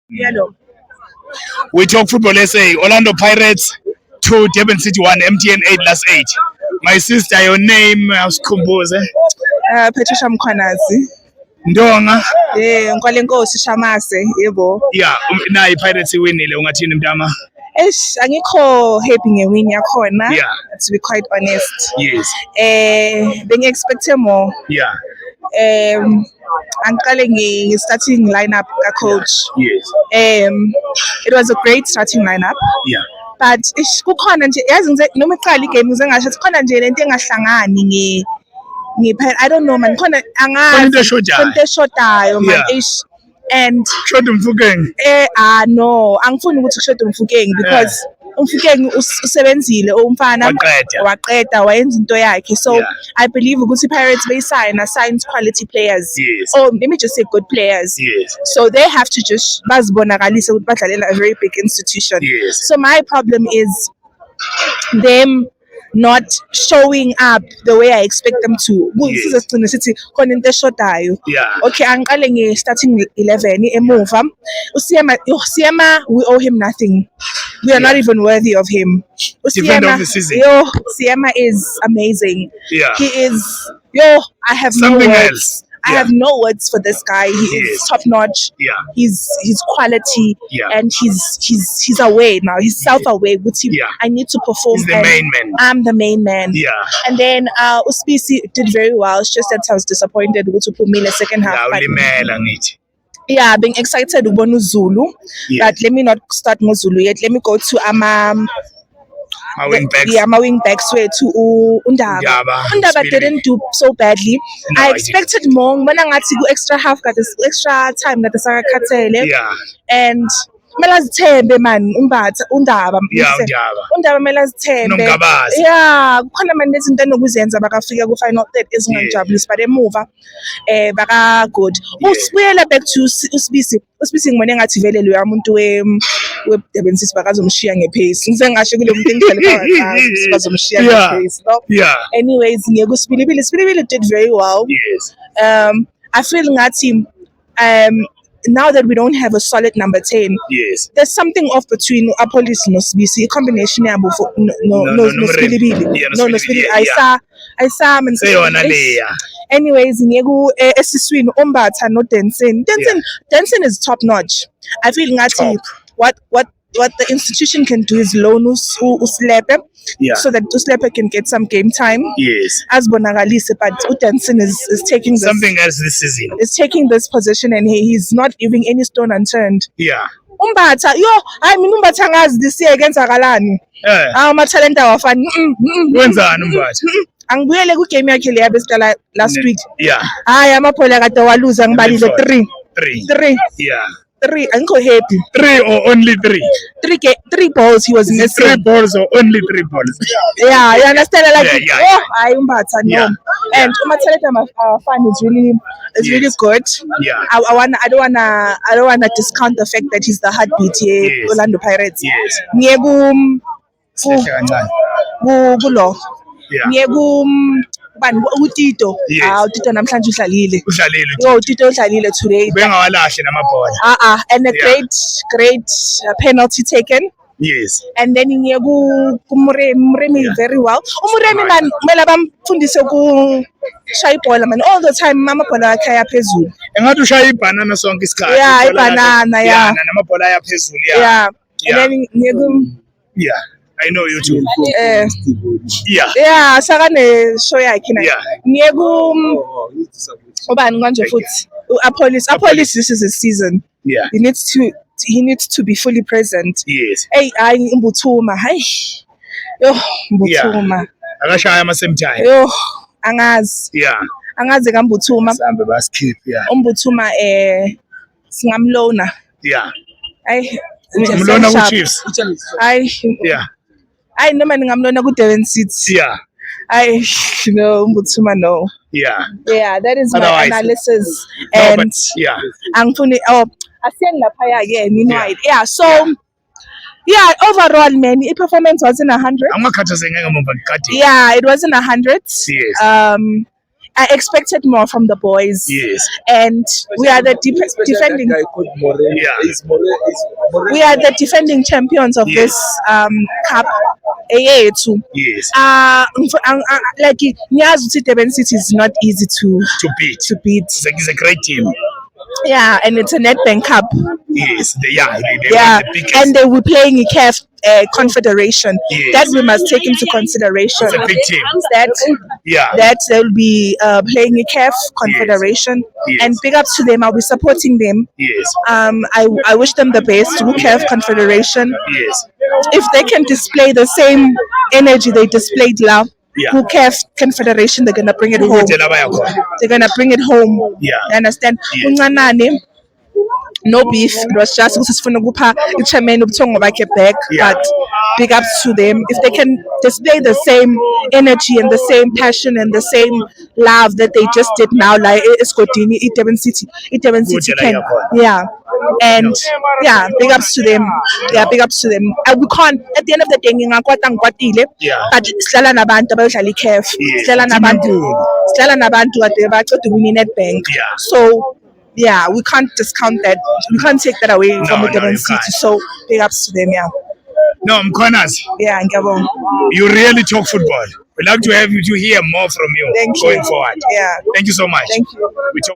Yellow. We talk football SA. Orlando Pirates 2, Durban City 1, MTN 8 last 8. My sister, your name, Skumbuze. Patricia Mkhwanazi. Ndonga. Nkolenkosi Shamase, yebo. Yeah, na iPirates winile ungathini mntama? Angikho happy ngewin yakhona. Yeah. To be quite honest. Yes. Bengi-expect more. Yeah. Angiqale ngi-starting lineup ka-coach. Yes. It was a great starting lineup. Yeah. But kukhona nje yazi noma iqala igame ngize ngasho kukhona nje lento engahlangani I don't know man khona angazi into eshodayo man and shoda umfukeng no angifuni ukuthi kushoda umfukeng because umfukeng usebenzile umfana waqeda wayenza into yakhe so I believe ukuthi Pirates signs quality players or let me just say good players so they have to just bazibonakalise ukuthi badlalela a very big institution so my problem is them not showing up the way I expect them to. Sizogcina sithi khona into eshodayo. Okay, angiqale nge-starting 11 emuva. Usiyama, we owe him nothing. We are not even worthy of him. Siyama is amazing. He is, I have something no words. Else. I have no words for this guy. He is top notch. He's quality, and he's aware now. He's self-aware. I need to perform. He's the main man. I'm the main man. And then Uspisi did very well. It's just that I was disappointed with Upumi in the second half. Being excited ubona Zulu. But let me not start Zulu yet. Let me go to my wing backs. My wing backs were to Undaba didn't do so badly. No, I expected more. When I got to go extra half, got this extra time that the Saka Katele. And melazithembe man undaba melazithembe khona manje izinto enokuzenza bakafika ku final third ezingajabulisi but emuva baka good usibuyela back to Usibisi ngibone ngathi vele lo umuntu we Durban City bakazomshiya ngepace ngize ngasho kulo muntu engidlala bazomshiya ngepace anyways ngeke uSibilibili did very well I feel ngathi now that we don't have a solid number 10, there's something off between Apolis and Nosbisi, a combination of I saw anyways, Nyegu Esiswin Umbata no Denson is top notch. I feel ngati what the institution can do is loan Uslepe so that Uslepe can get some game time. As Bonagalise, but Utenson is taking this, something else this season. Is taking this position and he's not leaving any stone unturned. Umbata, I mean Umbata has this year against Agalani. My talent are fun. Wenzani Umbata? Angibuyele ku game yakhe le yabesicala last week. Hayi amaphole kade waluza ngibalile 3. 3, I'm happy. 3 or only 3? 3 balls he was missing. 3 balls or only 3 balls? You understand? Like, I umbata no. And Umataleta fan is really good. I don't wanna discount the fact that he's the heartbeat here, Orlando Pirates. Utito Utito namhlanje udlalile Utito udlalile today bengawalahle namabhola and a great penalty taken and then Muremi very well Muremi man kumele bamfundise ukushaya ibhola man all the time amabhola akhe ayaphezulu engathi ushaya ibanana sonke isikhathi ibanana namabhola ayaphezulu and then I know you too. Sakane show yakhe na. Ngiye ubani kanje futhi. Apolis this is his season. He needs to be fully present. Hey, hayi Mbuthuma. Hayi. Mbuthuma. Akashaya ama same time. Angazi. Angazi kaMbuthuma. Sambe baskip Mbuthuma singamlona. Hayi. Mlona ku Chiefs. Hayi. I know man ngamlona ku Durban City. Mbuthuma no. That is my analysis. And angifuni asiyeni lapha again so overall man performance was in 100. Angakhathazeke ngemva ngikade. It was in 100. I expected more from the boys. Yes. And we are the defending. We are the defending champions of this cup. too. Yes. Like Nyazi Durban City is not easy to beat. It's a great team. Yeah, and it's a Nedbank Cup. Yes, they are the and they will play in CAF Confederation. Yes. That we must take into consideration. It's a big team. That they'll be playing in CAF Confederation. Yes. And big ups to them. I'll be supporting them. Yes. I wish them the best. CAF Confederation. Yes. If they can display the same energy they displayed last. CAF Confederation, they're gonna bring it home. They're gonna bring it home. Yeah. You understand? No beef. It was just the chairman back. But big ups to them. If they can display the same energy and the same passion and the same love that they just did now, like Escotini, Durban City can. Yeah. And big ups to them. Yeah, big ups to them. We can't at the end of the day, but Stella Nabantu abadlala iCAF. Stella Nabantu ade baqeda win Nedbank. So yeah, we can't discount that. We can't take that away from the Durban City. So big ups to them, No, Mkonas. Yeah, ngiyabonga. You really talk football. We'd like to have you to hear more from you Thank going you. forward. Yeah. Thank you so much. Thank you. We talk